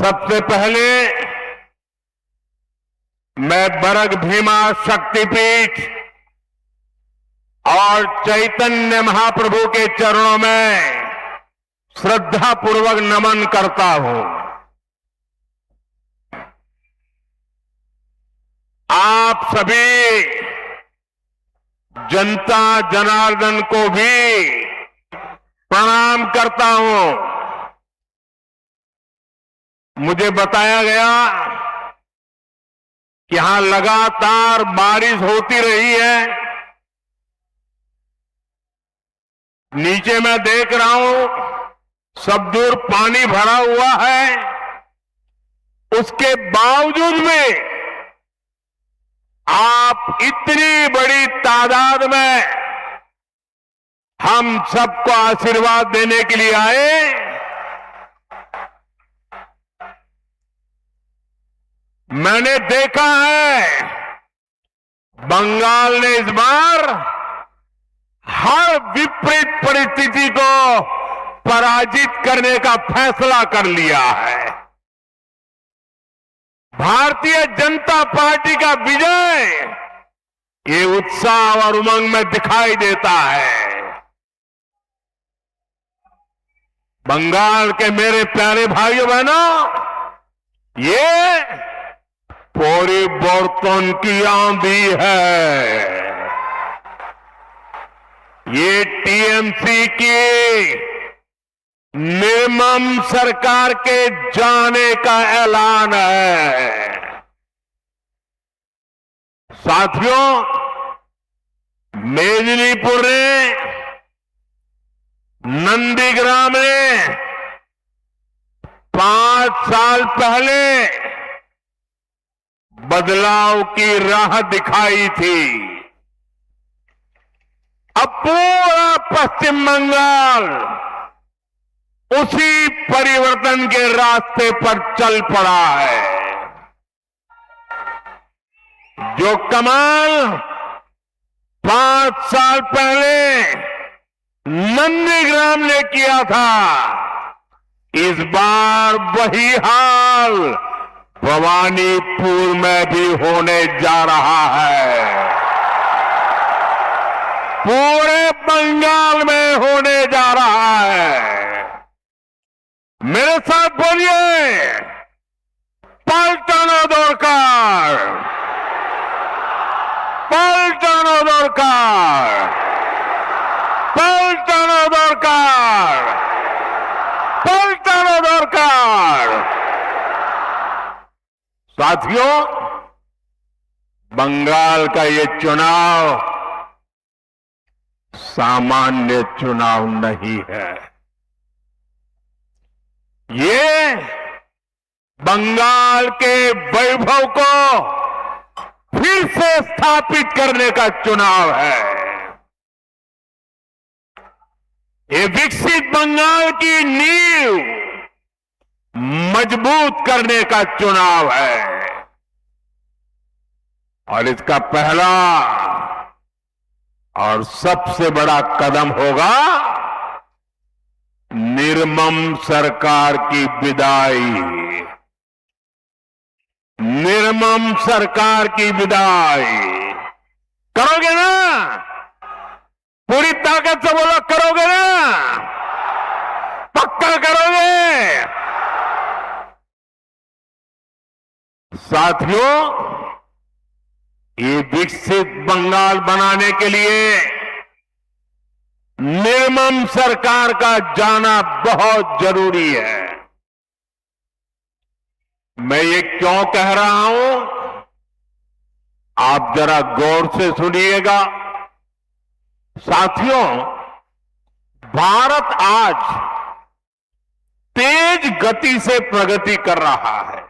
सबसे पहले मैं बरग भीमा शक्तिपीठ और चैतन्य महाप्रभु के चरणों में श्रद्धापूर्वक नमन करता हूं। आप सभी जनता जनार्दन को भी प्रणाम करता हूं। मुझे बताया गया कि यहां लगातार बारिश होती रही है। नीचे मैं देख रहा हूं सब दूर पानी भरा हुआ है। उसके बावजूद में आप इतनी बड़ी तादाद में हम सबको आशीर्वाद देने के लिए आए। मैंने देखा है बंगाल ने इस बार हर विपरीत परिस्थिति को पराजित करने का फैसला कर लिया है। भारतीय जनता पार्टी का विजय ये उत्साह और उमंग में दिखाई देता है। बंगाल के मेरे प्यारे भाइयों बहनों, ये परिवर्तन की आंधी है। ये टीएमसी की निर्मम सरकार के जाने का ऐलान है। साथियों, मेदिनीपुर ने, नंदीग्राम ने 5 साल पहले बदलाव की राह दिखाई थी। अब पूरा पश्चिम बंगाल उसी परिवर्तन के रास्ते पर चल पड़ा है। जो कमाल 5 साल पहले नंदीग्राम ने किया था, इस बार वही हाल भवानीपुर में भी होने जा रहा है। पूरे बंगाल में होने जा रहा है। मेरे साथ बोलिए, पलटानो दरकार, पलटानो दरकार, पलटानो दरकार, पलटानो दरकार। साथियों, बंगाल का ये चुनाव सामान्य चुनाव नहीं है। ये बंगाल के वैभव को फिर से स्थापित करने का चुनाव है। ये विकसित बंगाल की नींव मजबूत करने का चुनाव है। और इसका पहला और सबसे बड़ा कदम होगा निर्मम सरकार की विदाई। निर्मम सरकार की विदाई करोगे ना? पूरी ताकत से बोलो, करोगे ना? पक्का करोगे? साथियों, ये विकसित बंगाल बनाने के लिए निर्मम सरकार का जाना बहुत जरूरी है। मैं ये क्यों कह रहा हूं, आप जरा गौर से सुनिएगा। साथियों, भारत आज तेज गति से प्रगति कर रहा है।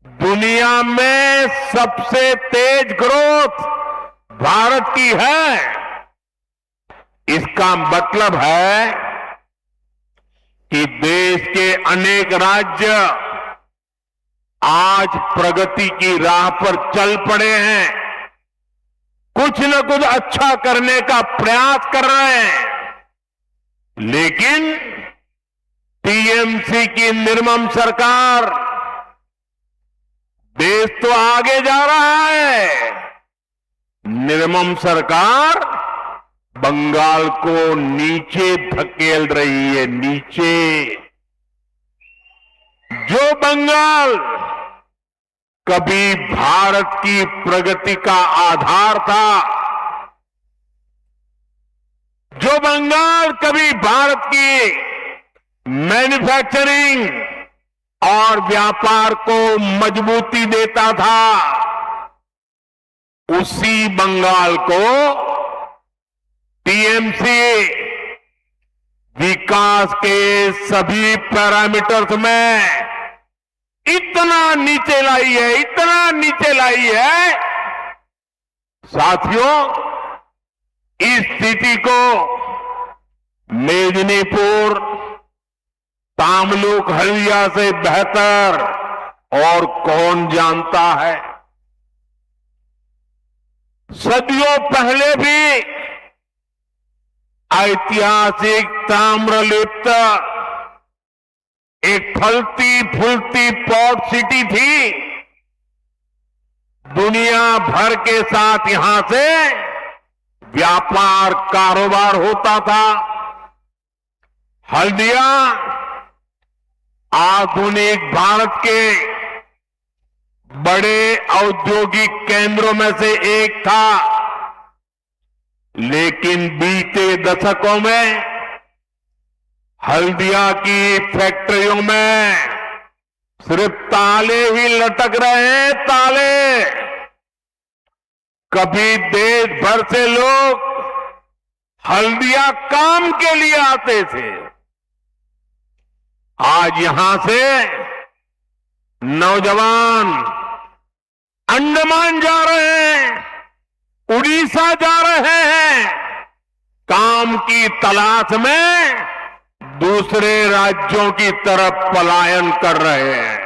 दुनिया में सबसे तेज ग्रोथ भारत की है। इसका मतलब है कि देश के अनेक राज्य आज प्रगति की राह पर चल पड़े हैं, कुछ न कुछ अच्छा करने का प्रयास कर रहे हैं। लेकिन टीएमसी की निर्मम सरकार देश तो आगे जा रहा है, निर्मम सरकार बंगाल को नीचे धकेल रही है, नीचे। जो बंगाल कभी भारत की प्रगति का आधार था, जो बंगाल कभी भारत की मैन्युफैक्चरिंग और व्यापार को मजबूती देता था, उसी बंगाल को टीएमसी विकास के सभी पैरामीटर्स में इतना नीचे लाई है, इतना नीचे लाई है। साथियों, इस स्थिति को मेदिनीपुर, तामलुक, हल्दिया से बेहतर और कौन जानता है। सदियों पहले भी ऐतिहासिक ताम्रलिप्त एक फलती फूलती पोर्ट सिटी थी। दुनिया भर के साथ यहां से व्यापार कारोबार होता था। हल्दिया आधुनिक भारत के बड़े औद्योगिक केंद्रों में से एक था, लेकिन बीते दशकों में हल्दिया की फैक्ट्रियों में सिर्फ ताले ही लटक रहे हैं, ताले। कभी देश भर से लोग हल्दिया काम के लिए आते थे, आज यहां से नौजवान अंडमान जा रहे हैं, उड़ीसा जा रहे हैं, काम की तलाश में दूसरे राज्यों की तरफ पलायन कर रहे हैं।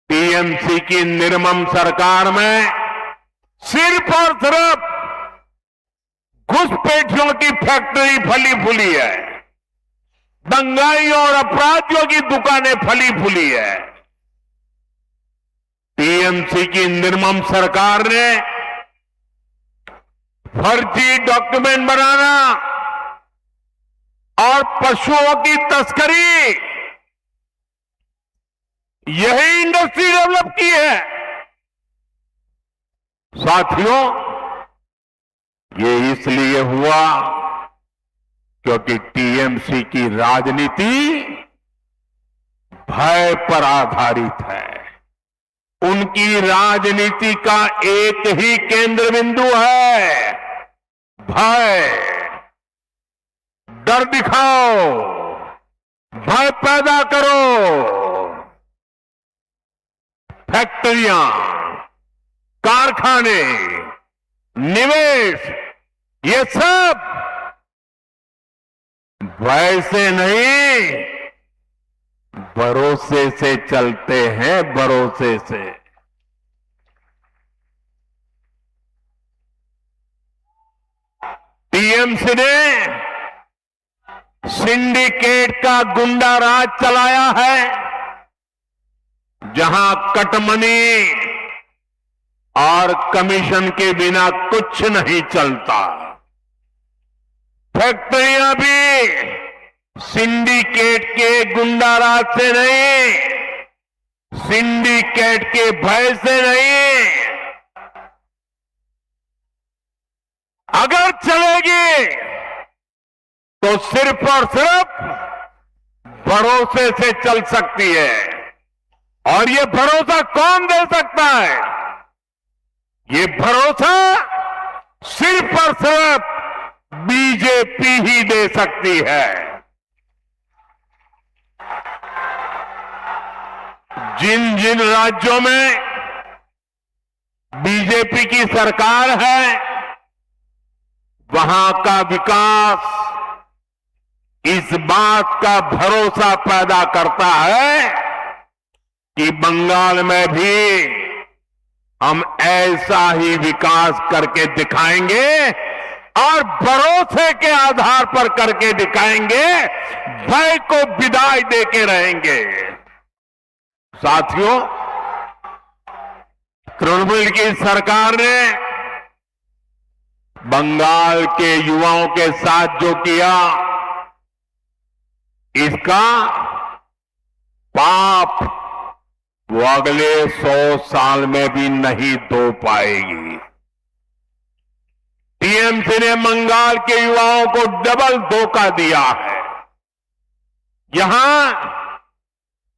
टीएमसी की निर्मम सरकार में सिर्फ और सिर्फ घुसपैठियों की फैक्ट्री फली फूली है, दंगाई और अपराधियों की दुकानें फली फूली है। टीएमसी की निर्मम सरकार ने फर्जी डॉक्यूमेंट बनाना और पशुओं की तस्करी, यही इंडस्ट्री डेवलप की है। साथियों, ये इसलिए हुआ क्योंकि टीएमसी की राजनीति भय पर आधारित है। उनकी राजनीति का एक ही केंद्र बिंदु है, भय। डर दिखाओ, भय पैदा करो। फैक्ट्रियां, कारखाने, निवेश, ये सब भय से नहीं, भरोसे से चलते हैं, भरोसे से। टीएमसी ने सिंडिकेट का गुंडा राज चलाया है, जहां कटमनी और कमीशन के बिना कुछ नहीं चलता। फैक्ट्रियां भी सिंडिकेट के गुंडा राज से नहीं, सिंडिकेट के भय से नहीं। अगर चलेगी तो सिर्फ और सिर्फ भरोसे से चल सकती है। और ये भरोसा कौन दे सकता है? ये भरोसा सिर्फ और सिर्फ बीजेपी ही दे सकती है। जिन जिन राज्यों में बीजेपी की सरकार है, वहां का विकास इस बात का भरोसा पैदा करता है कि बंगाल में भी हम ऐसा ही विकास करके दिखाएंगे और भरोसे के आधार पर करके दिखाएंगे, भय को विदाई देके रहेंगे। साथियों, तृणमूल की सरकार ने बंगाल के युवाओं के साथ जो किया, इसका पाप वो अगले 100 साल में भी नहीं धो पाएगी। टीएमसी ने बंगाल के युवाओं को डबल धोखा दिया है। यहां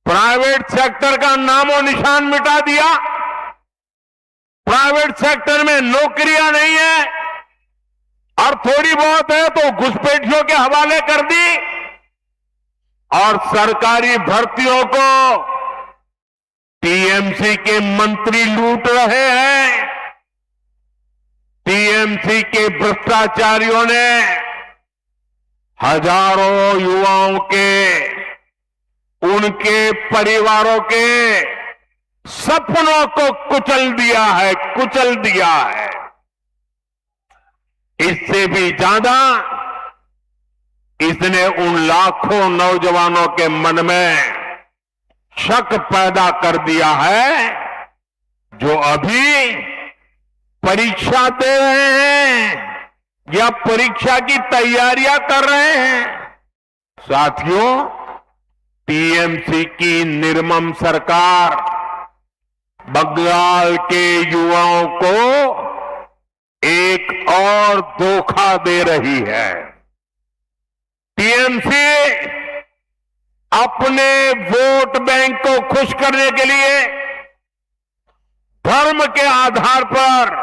प्राइवेट सेक्टर का नामो निशान मिटा दिया। प्राइवेट सेक्टर में नौकरियां नहीं है, और थोड़ी बहुत है तो घुसपैठियों के हवाले कर दी, और सरकारी भर्तियों को टीएमसी के मंत्री लूट रहे हैं। टीएमसी के भ्रष्टाचारियों ने हजारों युवाओं के, उनके परिवारों के सपनों को कुचल दिया है। इससे भी ज्यादा इसने उन लाखों नौजवानों के मन में शक पैदा कर दिया है, जो अभी परीक्षा दे रहे हैं या परीक्षा की तैयारियां कर रहे हैं। साथियों, टीएमसी की निर्मम सरकार बंगाल के युवाओं को एक और धोखा दे रही है। टीएमसी अपने वोट बैंक को खुश करने के लिए धर्म के आधार पर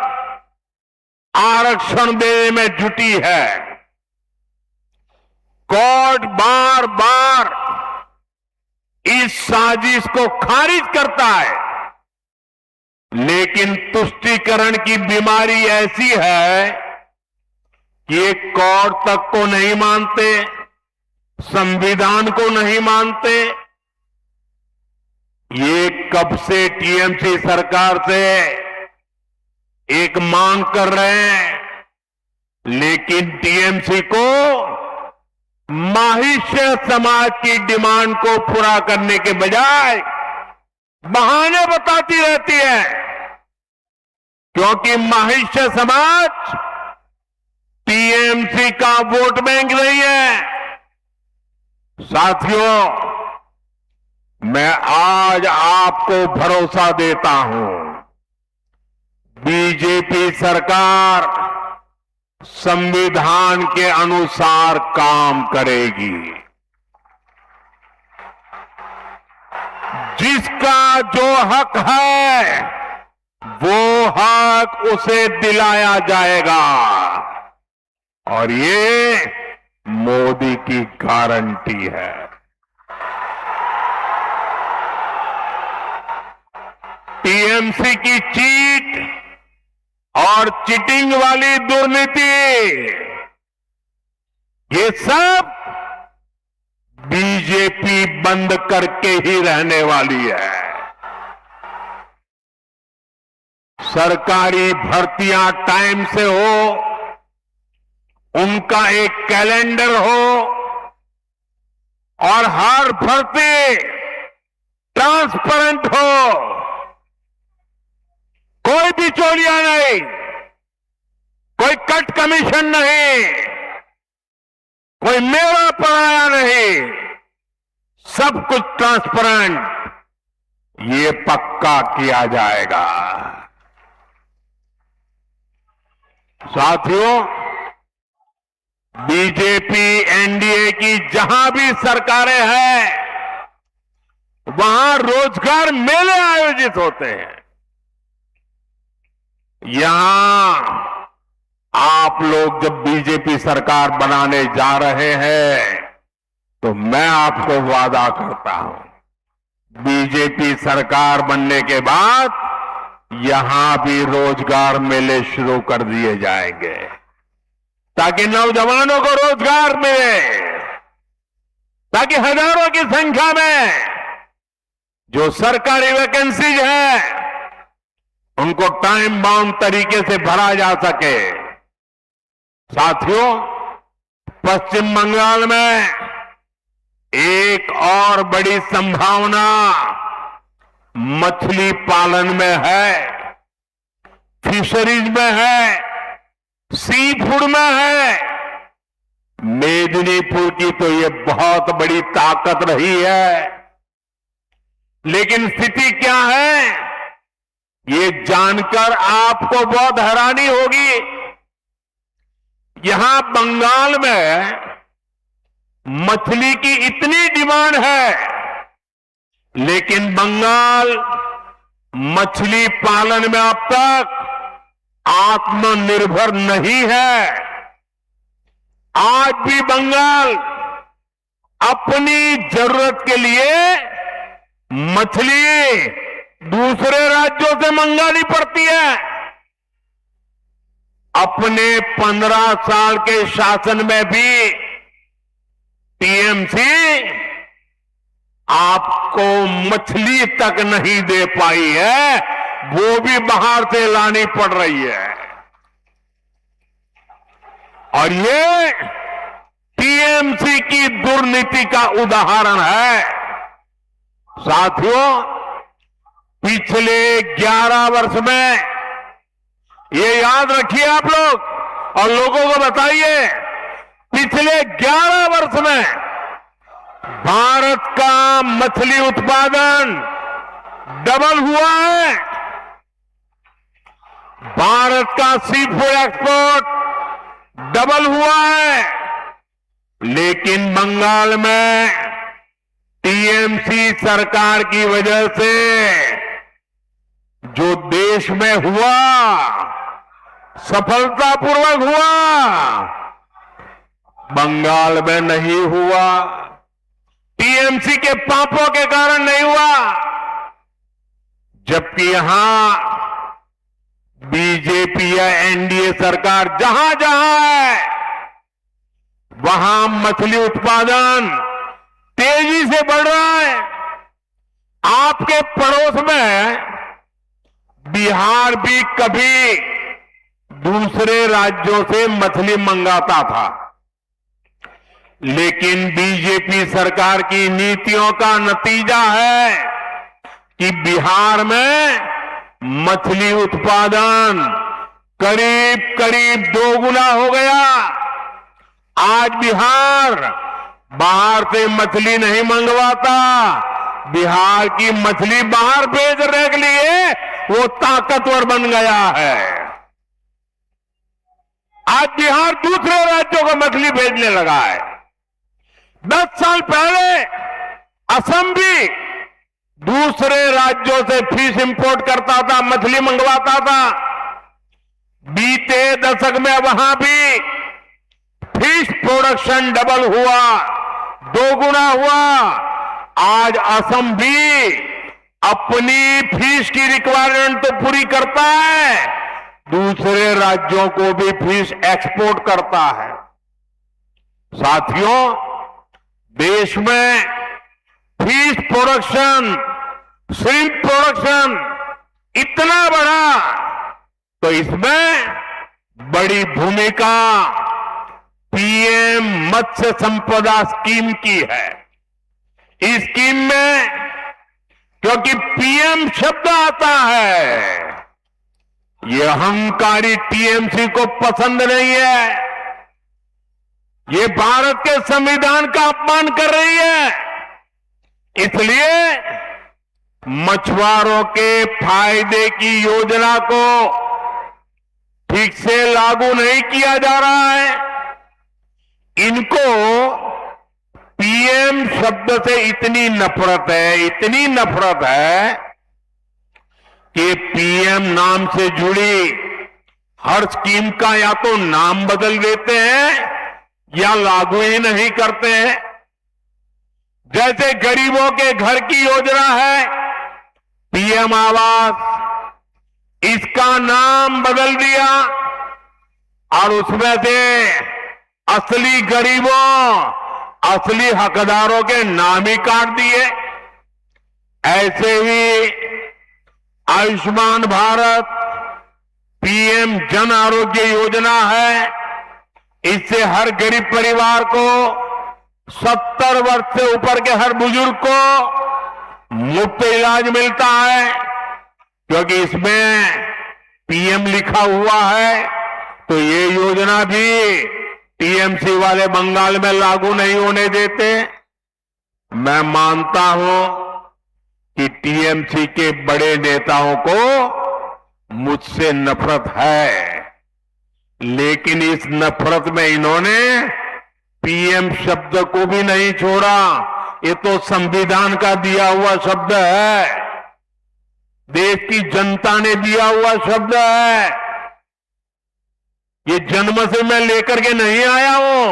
आरक्षण देने में जुटी है। कोर्ट बार बार इस साजिश को खारिज करता है, लेकिन तुष्टीकरण की बीमारी ऐसी है कि ये कोर्ट तक को नहीं मानते, संविधान को नहीं मानते। ये कब से टीएमसी सरकार से एक मांग कर रहे हैं, लेकिन टीएमसी को माहिष्य समाज की डिमांड को पूरा करने के बजाय बहाने बताती रहती है, क्योंकि माहिष्य समाज टीएमसी का वोट बैंक नहीं है। साथियों, मैं आज आपको भरोसा देता हूं, बीजेपी सरकार संविधान के अनुसार काम करेगी। जिसका जो हक है वो हक उसे दिलाया जाएगा, और ये मोदी की गारंटी है। टीएमसी की चीट और चीटिंग वाली दुर्नीति, ये सब बीजेपी बंद करके ही रहने वाली है। सरकारी भर्तियां टाइम से हो, उनका एक कैलेंडर हो, और हर भर्ती ट्रांसपेरेंट हो, कोई बिचौलिया नहीं, कोई कट कमीशन नहीं, कोई मेरा पराया नहीं, सब कुछ ट्रांसपेरेंट, ये पक्का किया जाएगा। साथियों, बीजेपी एनडीए की जहां भी सरकारें हैं, वहां रोजगार मेले आयोजित होते हैं। यहां आप लोग जब बीजेपी सरकार बनाने जा रहे हैं, तो मैं आपको वादा करता हूं, बीजेपी सरकार बनने के बाद यहां भी रोजगार मेले शुरू कर दिए जाएंगे, ताकि नौजवानों को रोजगार मिले, ताकि हजारों की संख्या में जो सरकारी वैकेंसीज है उनको टाइम बाउंड तरीके से भरा जा सके। साथियों, पश्चिम बंगाल में एक और बड़ी संभावना मछली पालन में है, फिशरीज में है, सी फूड में है। मेदिनीपुर की तो ये बहुत बड़ी ताकत रही है, लेकिन स्थिति क्या है, ये जानकर आपको बहुत हैरानी होगी। यहां बंगाल में मछली की इतनी डिमांड है, लेकिन बंगाल मछली पालन में अब तक आत्मनिर्भर नहीं है। आज भी बंगाल अपनी जरूरत के लिए मछली दूसरे राज्यों से मंगानी पड़ती है। अपने 15 साल के शासन में भी टीएमसी आपको मछली तक नहीं दे पाई है, वो भी बाहर से लानी पड़ रही है। और ये टीएमसी की दुर्नीति का उदाहरण है। साथियों, पिछले 11 वर्ष में, ये याद रखिए आप लोग और लोगों को बताइए, पिछले 11 वर्ष में भारत का मछली उत्पादन डबल हुआ है। भारत का सी फूड एक्सपोर्ट डबल हुआ है, लेकिन बंगाल में टीएमसी सरकार की वजह से जो देश में हुआ, सफलतापूर्वक हुआ, बंगाल में नहीं हुआ। टीएमसी के पापों के कारण नहीं हुआ। जबकि यहां बीजेपी या एनडीए सरकार जहां जहां है, वहां मछली उत्पादन तेजी से बढ़ रहा है। आपके पड़ोस में बिहार भी कभी दूसरे राज्यों से मछली मंगाता था, लेकिन बीजेपी सरकार की नीतियों का नतीजा है कि बिहार में मछली उत्पादन करीब करीब 2 गुना हो गया। आज बिहार बाहर से मछली नहीं मंगवाता, बिहार की मछली बाहर भेजने के लिए वो ताकतवर बन गया है। आज बिहार दूसरे राज्यों को मछली भेजने लगा है। 10 साल पहले असम भी दूसरे राज्यों से फिश इंपोर्ट करता था, मछली मंगवाता था। बीते दशक में वहां भी फिश प्रोडक्शन डबल हुआ, 2 गुना हुआ। आज असम भी अपनी फिश की रिक्वायरमेंट तो पूरी करता है, दूसरे राज्यों को भी फिश एक्सपोर्ट करता है। साथियों, देश में फिश प्रोडक्शन, श्रिम्प प्रोडक्शन इतना बढ़ा, तो इसमें बड़ी भूमिका पीएम मत्स्य संपदा स्कीम की है। इस स्कीम में क्योंकि पीएम शब्द आता है, ये अहंकारी टीएमसी को पसंद नहीं है। ये भारत के संविधान का अपमान कर रही है। इसलिए मछुआरों के फायदे की योजना को ठीक से लागू नहीं किया जा रहा है। इनको पीएम शब्द से इतनी नफरत है कि पीएम नाम से जुड़ी हर स्कीम का या तो नाम बदल देते हैं या लागू ही नहीं करते हैं। जैसे गरीबों के घर की योजना है पीएम आवास, इसका नाम बदल दिया और उसमें से असली गरीबों, असली हकदारों के नाम ही काट दिए। ऐसे ही आयुष्मान भारत, पीएम जन आरोग्य योजना है, इससे हर गरीब परिवार को, 70 वर्ष से ऊपर के हर बुजुर्ग को मुफ्त इलाज मिलता है, क्योंकि इसमें पीएम लिखा हुआ है। तो ये योजना भी टीएमसी वाले बंगाल में लागू नहीं होने देते। मैं मानता हूं कि टीएमसी के बड़े नेताओं को मुझसे नफरत है, लेकिन इस नफरत में इन्होंने पीएम शब्द को भी नहीं छोड़ा। ये तो संविधान का दिया हुआ शब्द है, देश की जनता ने दिया हुआ शब्द है। ये जन्म से मैं लेकर के नहीं आया हूं।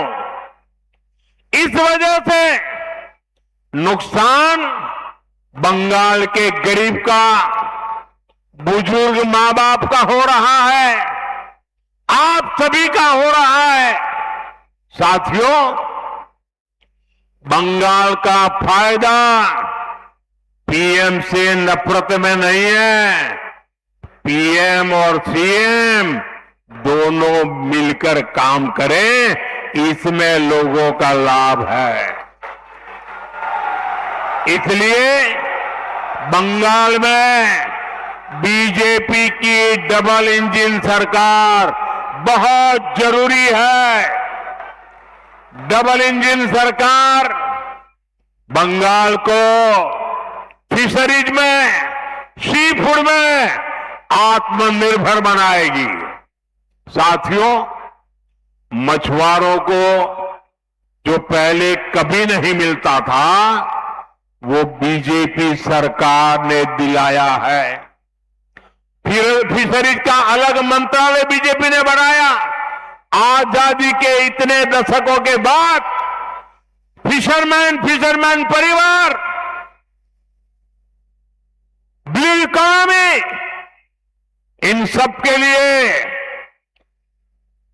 इस वजह से नुकसान बंगाल के गरीब का, बुजुर्ग मां बाप का हो रहा है, आप सभी का हो रहा है। साथियों, बंगाल का फायदा पीएम से नफरत में नहीं है। पीएम और सीएम दोनों मिलकर काम करें, इसमें लोगों का लाभ है। इसलिए बंगाल में बीजेपी की डबल इंजन सरकार बहुत जरूरी है। डबल इंजन सरकार बंगाल को फिशरीज में, सी फूड में आत्मनिर्भर बनाएगी। साथियों, मछुआरों को जो पहले कभी नहीं मिलता था, वो बीजेपी सरकार ने दिलाया है। फिर फिशरीज का अलग मंत्रालय बीजेपी ने बनाया। आजादी के इतने दशकों के बाद फिशरमैन परिवार, ब्लू इकोनॉमी, इन सब के लिए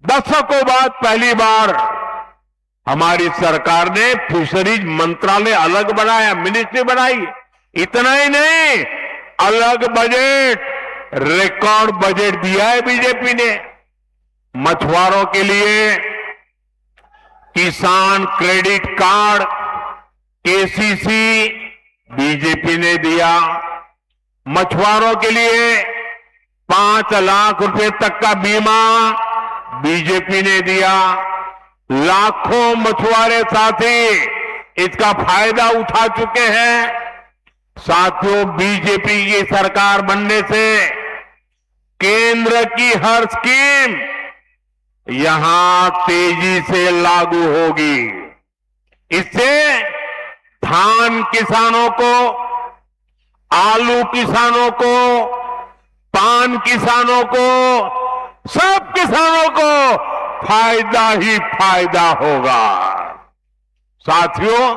दशकों बाद पहली बार हमारी सरकार ने फिशरीज मंत्रालय अलग बनाया, मिनिस्ट्री बनाई। इतना ही नहीं, अलग बजट, रिकॉर्ड बजट दिया है बीजेपी ने मछुआरों के लिए। किसान क्रेडिट कार्ड, केसीसी बीजेपी ने दिया। मछुआरों के लिए 5 लाख रुपए तक का बीमा बीजेपी ने दिया। लाखों मछुआरे साथी इसका फायदा उठा चुके हैं। साथियों, बीजेपी की सरकार बनने से केंद्र की हर स्कीम यहां तेजी से लागू होगी। इससे धान किसानों को, आलू किसानों को, पान किसानों को, सब किसानों को फायदा ही फायदा होगा। साथियों,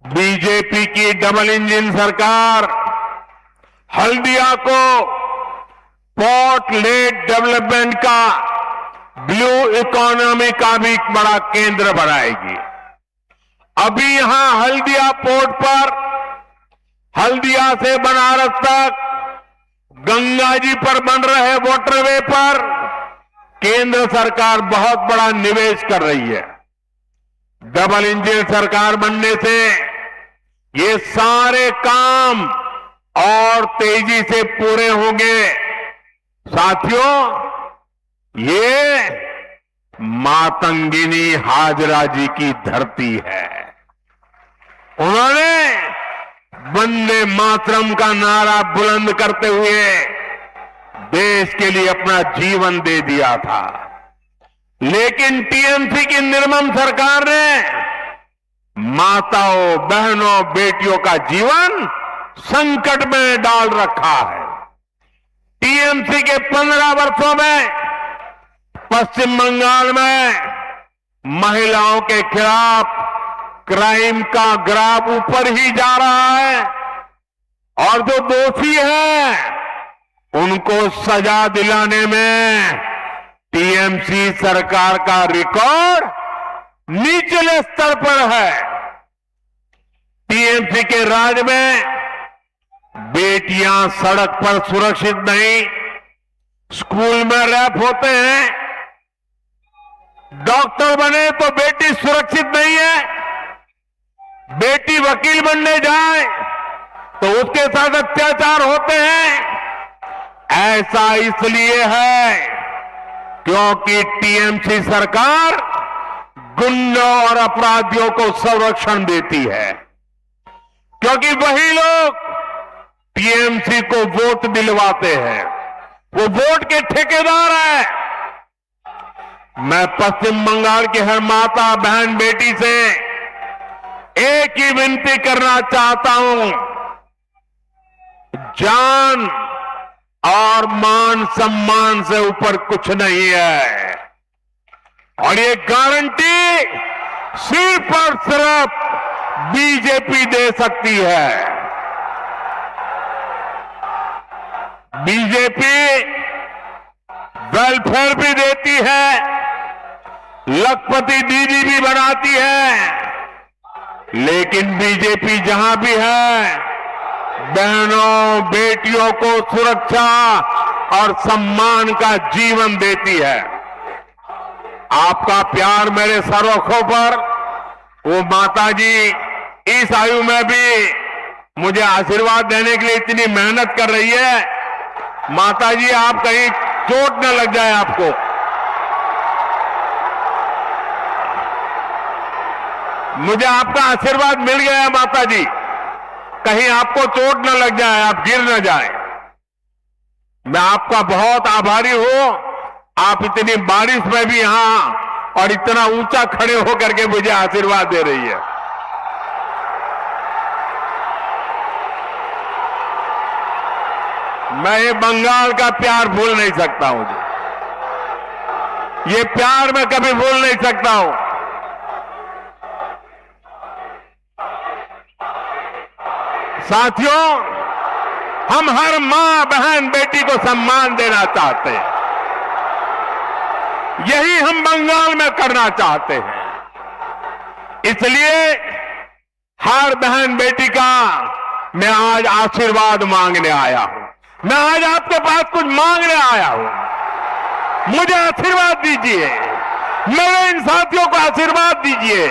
बीजेपी की डबल इंजन सरकार हल्दिया को पोर्ट लेड डेवलपमेंट का, ब्लू इकोनॉमी का भी एक बड़ा केंद्र बनाएगी। अभी यहां हल्दिया पोर्ट पर, हल्दिया से बनारस तक, गंगा जी पर बन रहे वाटरवे पर केंद्र सरकार बहुत बड़ा निवेश कर रही है। डबल इंजन सरकार बनने से ये सारे काम और तेजी से पूरे होंगे। साथियों, ये मातंगिनी हाजरा जी की धरती है। उन्होंने वंदे मातरम का नारा बुलंद करते हुए देश के लिए अपना जीवन दे दिया था। लेकिन टीएमसी की निर्मम सरकार ने माताओं, बहनों, बेटियों का जीवन संकट में डाल रखा है। टीएमसी के 15 वर्षों में पश्चिम बंगाल में महिलाओं के खिलाफ क्राइम का ग्राफ ऊपर ही जा रहा है और जो दोषी हैं उनको सजा दिलाने में टीएमसी सरकार का रिकॉर्ड निचले स्तर पर है। टीएमसी के राज में बेटियां सड़क पर सुरक्षित नहीं, स्कूल में रैप होते हैं, डॉक्टर बने तो बेटी सुरक्षित नहीं है, बेटी वकील बनने जाए तो उसके साथ अत्याचार होते हैं। ऐसा इसलिए है क्योंकि टीएमसी सरकार गुंडों और अपराधियों को संरक्षण देती है, क्योंकि वही लोग टीएमसी को वोट दिलवाते हैं, वो वोट के ठेकेदार हैं। मैं पश्चिम बंगाल की हर माता बहन बेटी से एक ही विनती करना चाहता हूं, जान और मान सम्मान से ऊपर कुछ नहीं है, और ये गारंटी सिर्फ और सिर्फ बीजेपी दे सकती है। बीजेपी वेलफेयर भी देती है, लखपति दीदी भी बनाती है, लेकिन बीजेपी जहां भी है बहनों बेटियों को सुरक्षा और सम्मान का जीवन देती है। आपका प्यार मेरे सरोखों पर वो माताजी इस आयु में भी मुझे आशीर्वाद देने के लिए इतनी मेहनत कर रही है। माताजी आप कहीं चोट न लग जाए आपको। मुझे आपका आशीर्वाद मिल गया है माताजी, कहीं आपको चोट न लग जाए, आप गिर न जाए। मैं आपका बहुत आभारी हूं, आप इतनी बारिश में भी यहां और इतना ऊंचा खड़े होकर के मुझे आशीर्वाद दे रही है। मैं ये बंगाल का प्यार भूल नहीं सकता हूं जी, ये प्यार मैं कभी भूल नहीं सकता हूं। साथियों, हम हर मां बहन बेटी को सम्मान देना चाहते हैं, यही हम बंगाल में करना चाहते हैं। इसलिए हर बहन बेटी का मैं आज आशीर्वाद मांगने आया हूं। मैं आज आपके पास कुछ मांगने आया हूं, मुझे आशीर्वाद दीजिए, मेरे इन साथियों को आशीर्वाद दीजिए।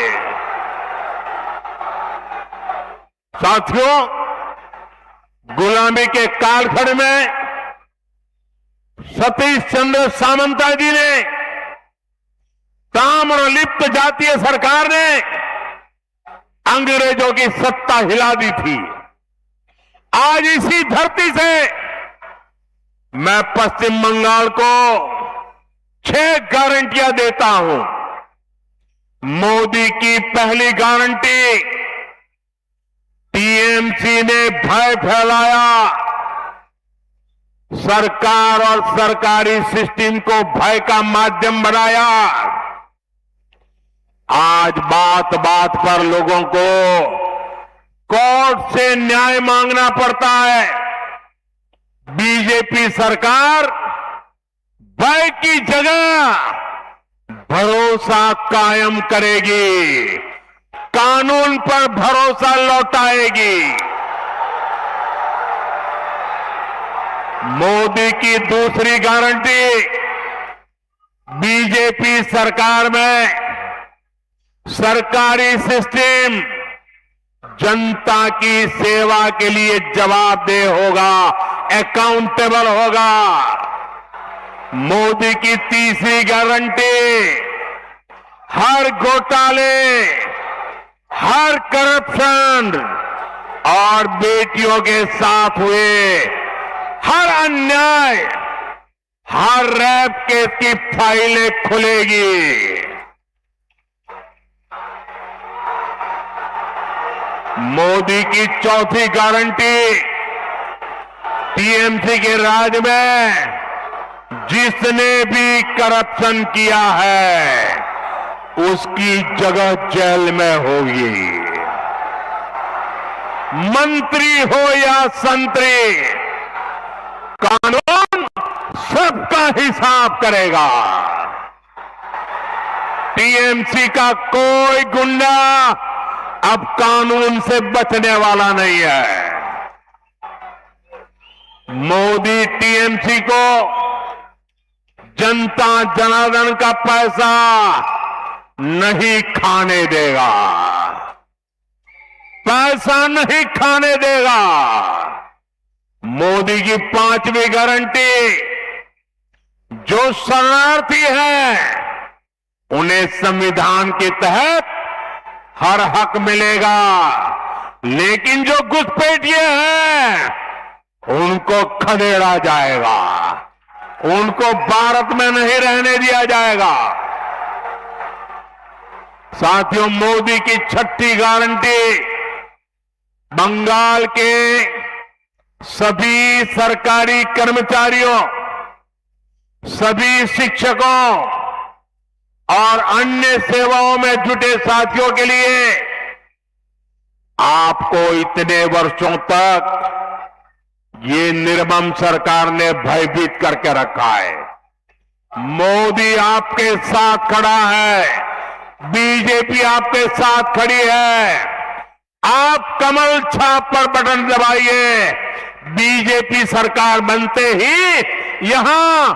साथियों, गुलामी के कालखंड में सतीश चंद्र सामंता जी ने, ताम्रलिप्त जातीय सरकार ने अंग्रेजों की सत्ता हिला दी थी। आज इसी धरती से मैं पश्चिम बंगाल को 6 गारंटियां देता हूं। मोदी की पहली गारंटी, टीएमसी ने भय फैलाया, सरकार और सरकारी सिस्टम को भय का माध्यम बनाया। आज बात बात पर लोगों को कोर्ट से न्याय मांगना पड़ता है। बीजेपी सरकार भय की जगह भरोसा कायम करेगी, कानून पर भरोसा लौटाएगी। मोदी की दूसरी गारंटी, बीजेपी सरकार में सरकारी सिस्टम जनता की सेवा के लिए जवाबदेह होगा, अकाउंटेबल होगा। मोदी की तीसरी गारंटी, हर घोटाले, हर करप्शन और बेटियों के साथ हुए हर अन्याय, हर रेप केस की फाइलें खुलेगी। मोदी की चौथी गारंटी, टीएमसी के राज में जिसने भी करप्शन किया है उसकी जगह जेल में होगी। मंत्री हो या संतरी, कानून सबका हिसाब करेगा। टीएमसी का कोई गुंडा अब कानून से बचने वाला नहीं है। मोदी टीएमसी को जनता जनार्दन का पैसा नहीं खाने देगा, पैसा नहीं खाने देगा। मोदी की 5वीं गारंटी, जो शरणार्थी हैं उन्हें संविधान के तहत हर हक मिलेगा, लेकिन जो घुसपैठिए हैं उनको खदेड़ा जाएगा, उनको भारत में नहीं रहने दिया जाएगा। साथियों, मोदी की 6ठी गारंटी बंगाल के सभी सरकारी कर्मचारियों, सभी शिक्षकों और अन्य सेवाओं में जुटे साथियों के लिए आपको इतने वर्षों तक ये निर्मम सरकार ने भयभीत करके रखा है। मोदी आपके साथ खड़ा है, बीजेपी आपके साथ खड़ी है। आप कमल छाप पर बटन दबाइए, बीजेपी सरकार बनते ही यहां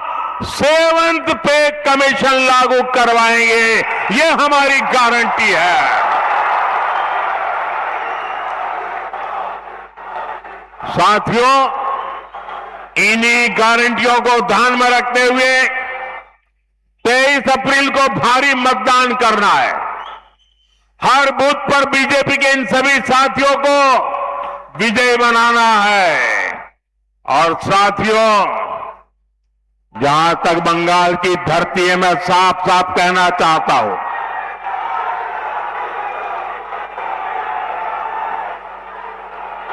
7th पे कमीशन लागू करवाएंगे, ये हमारी गारंटी है। साथियों, इन्हीं गारंटियों को ध्यान में रखते हुए 23 अप्रैल को भारी मतदान करना है। हर बूथ पर बीजेपी के इन सभी साथियों को विजयी बनाना है। और साथियों, जहां तक बंगाल की धरती है, मैं साफ साफ कहना चाहता हूं,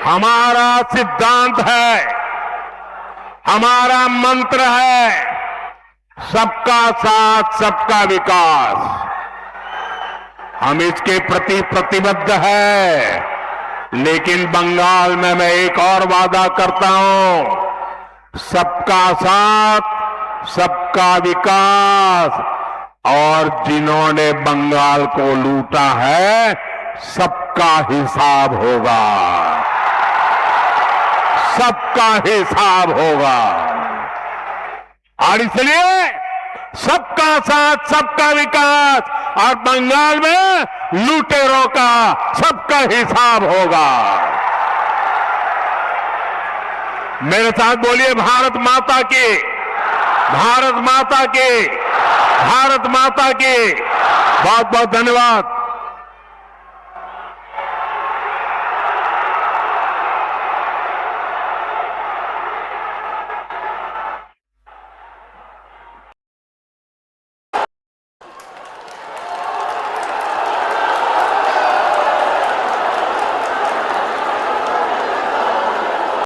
हमारा सिद्धांत है, हमारा मंत्र है, सबका साथ सबका विकास। हम इसके प्रति प्रतिबद्ध है, लेकिन बंगाल में मैं एक और वादा करता हूं, सबका साथ सबका विकास। और जिन्होंने बंगाल को लूटा है, सबका हिसाब होगा, सबका हिसाब होगा। और इसलिए सबका साथ सबका विकास और बंगाल में लुटेरों का सबका हिसाब होगा। मेरे साथ बोलिए, भारत माता की, भारत माता की, भारत माता की। बहुत बहुत धन्यवाद।